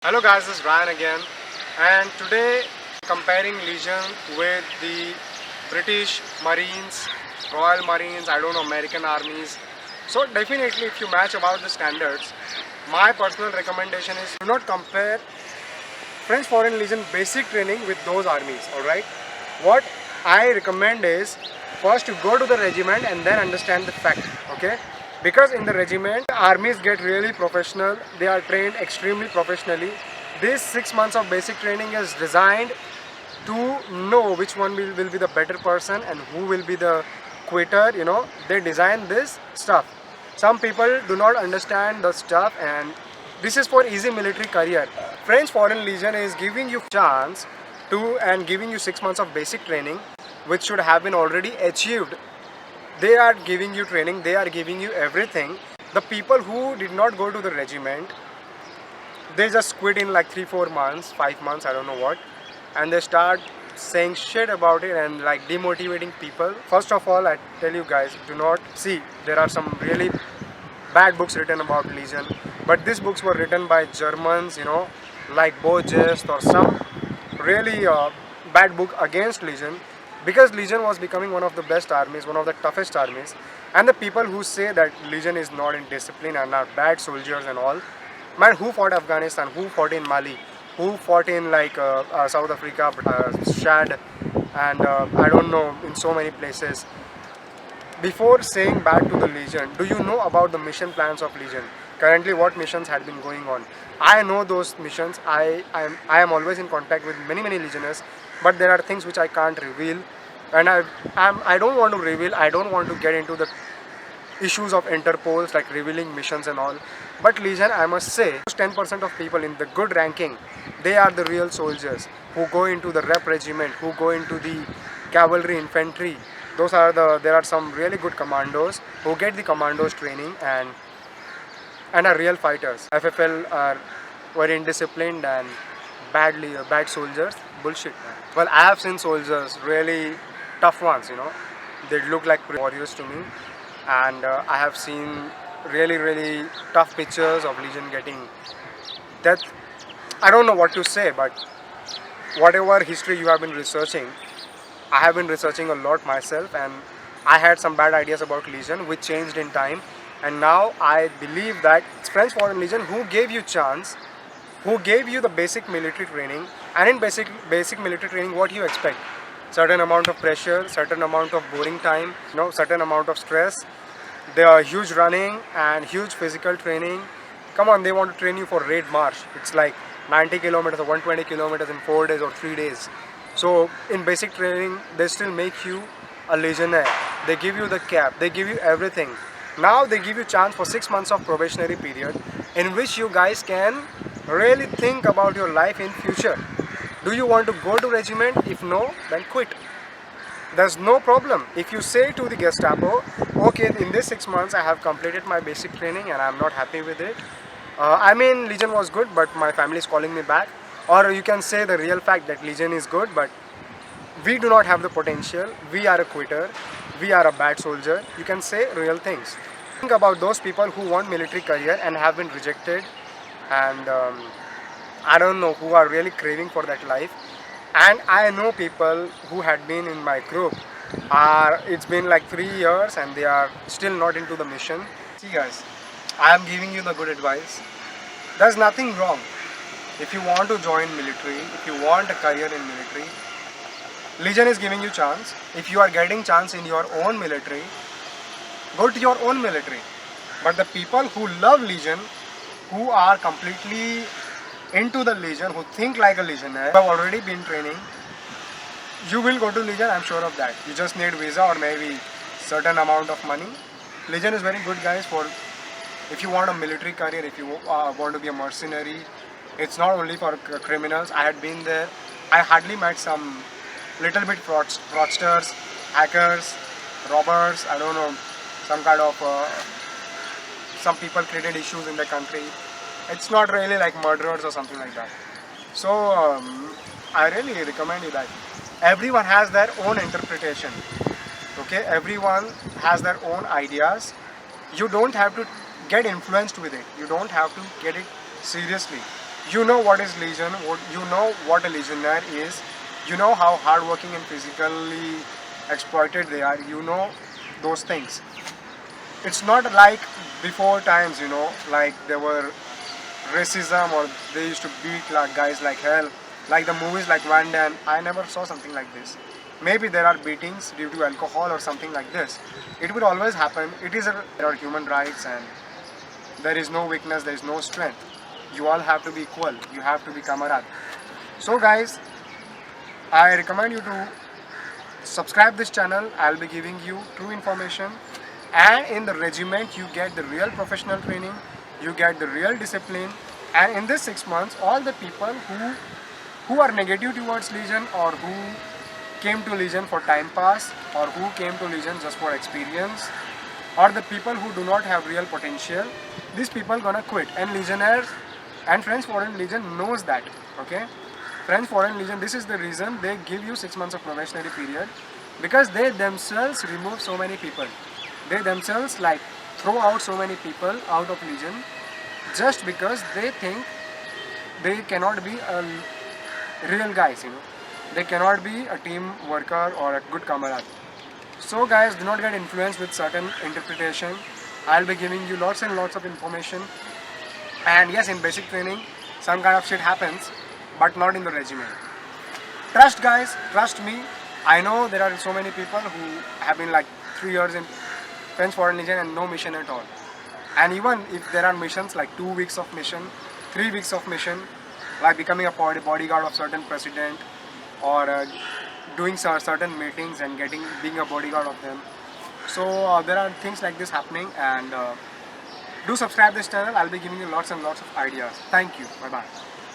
Hello guys, this is Ryan again, and today comparing Legion with the British Marines, Royal Marines, I don't know, American armies. So definitely if you match about the standards, my personal recommendation is do not compare French Foreign Legion basic training with those armies, alright? What I recommend is first you go to the regiment and then understand the fact, okay? Because in the regiment, armies get really professional, they are trained extremely professionally. This 6 months of basic training is designed to know which one will be the better person and who will be the quitter, they design this stuff. Some people do not understand the stuff, and this is for easy military career. French Foreign Legion is giving you chance to and giving you 6 months of basic training which should have been already achieved. They are giving you training, they are giving you everything. The people who did not go to the regiment, they just quit in like 3 4 months, 5 months, I don't know what, and they start saying shit about it and like demotivating people. First of all, I tell you guys, do not see, there are some really bad books written about Legion, but these books were written by Germans, like Bojest or some really bad book against Legion, because Legion was becoming one of the best armies, one of the toughest armies. And the people who say that Legion is not in discipline and are bad soldiers and all, man, who fought Afghanistan, who fought in Mali, who fought in like South Africa, Shad, and I don't know, in so many places. Before saying bad to the Legion, do you know about the mission plans of Legion? Currently, what missions had been going on? I know those missions. I am always in contact with many Legionnaires, but there are things which I can't reveal, and I don't want to reveal. I don't want to get into the issues of Interpols like revealing missions and all. But Legion, I must say, 10% of people in the good ranking, they are the real soldiers who go into the rep regiment, who go into the cavalry infantry. There are some really good commandos who get the commandos training and are real fighters. FFL are very indisciplined and bad soldiers. Bullshit, man. Well, I have seen soldiers, really tough ones, they look like warriors to me, and I have seen really tough pictures of Legion getting death. I don't know what to say, but whatever history you have been researching, I have been researching a lot myself, and I had some bad ideas about Legion which changed in time, and now I believe that it's French Foreign Legion who gave you chance, who gave you the basic military training. And in basic military training, what you expect? Certain amount of pressure, certain amount of boring time, certain amount of stress. There are huge running and huge physical training. Come on, they want to train you for raid march. It's like 90 kilometers or 120 kilometers in 4 days or 3 days. So in basic training, they still make you a Legionnaire. They give you the cap, they give you everything. Now they give you chance for 6 months of probationary period in which you guys can really think about your life in future. Do you want to go to regiment? If no, then quit. There's no problem. If you say to the Gestapo, okay, in this 6 months I have completed my basic training and I'm not happy with it. Legion was good, but my family is calling me back. Or you can say the real fact that Legion is good, but we do not have the potential. We are a quitter. We are a bad soldier. You can say real things. Think about those people who want military career and have been rejected, and I don't know, who are really craving for that life. And I know people who had been in my group. It's been like 3 years and they are still not into the mission. See guys, I am giving you the good advice. There's nothing wrong. If you want to join military, if you want a career in military, Legion is giving you chance. If you are getting chance in your own military, go to your own military. But the people who love Legion, who are completely into the Legion, who think like a Legionnaire, have already been training, you will go to Legion, I'm sure of that. You just need visa or maybe certain amount of money. Legion is very good guys for if you want a military career, if you want to be a mercenary. It's not only for criminals. I had been there. I hardly met some little bit fraudsters, hackers, robbers, I don't know, some kind of some people created issues in the country. It's not really like murderers or something like that. So I really recommend you that everyone has their own interpretation. Okay, everyone has their own ideas. You don't have to get influenced with it. You don't have to get it seriously. You know what is Legion, you know what a Legionnaire is, you know how hardworking and physically exploited they are, you know those things. It's not like before times, like there were racism or they used to beat like guys like hell, like the movies like Van Damme. I never saw something like this. Maybe there are beatings due to alcohol or something like this. It will always happen. There are human rights and there is no weakness, there is no strength. You all have to be equal. You have to be camarade. So guys, I recommend you to subscribe this channel. I'll be giving you true information, and in the regiment you get the real professional training, you get the real discipline, and in this 6 months all the people who are negative towards Legion, or who came to Legion for time pass, or who came to Legion just for experience, or the people who do not have real potential, these people gonna quit. And Legionnaires and French Foreign Legion knows that. Okay, French Foreign Legion, this is the reason they give you 6 months of probationary period, because they themselves remove so many people. They themselves like throw out so many people out of Legion just because they think they cannot be a real guys. They cannot be a team worker or a good comrade. So guys, do not get influenced with certain interpretation. I'll be giving you lots and lots of information. And yes, in basic training, some kind of shit happens, but not in the regiment. Trust guys, trust me. I know there are so many people who have been like 3 years in French Foreign Legion and no mission at all. And even if there are missions like 2 weeks of mission, 3 weeks of mission, like becoming a bodyguard of certain president, or doing certain meetings and being a bodyguard of them. So there are things like this happening, and do subscribe this channel. I'll be giving you lots and lots of ideas. Thank you. Bye bye.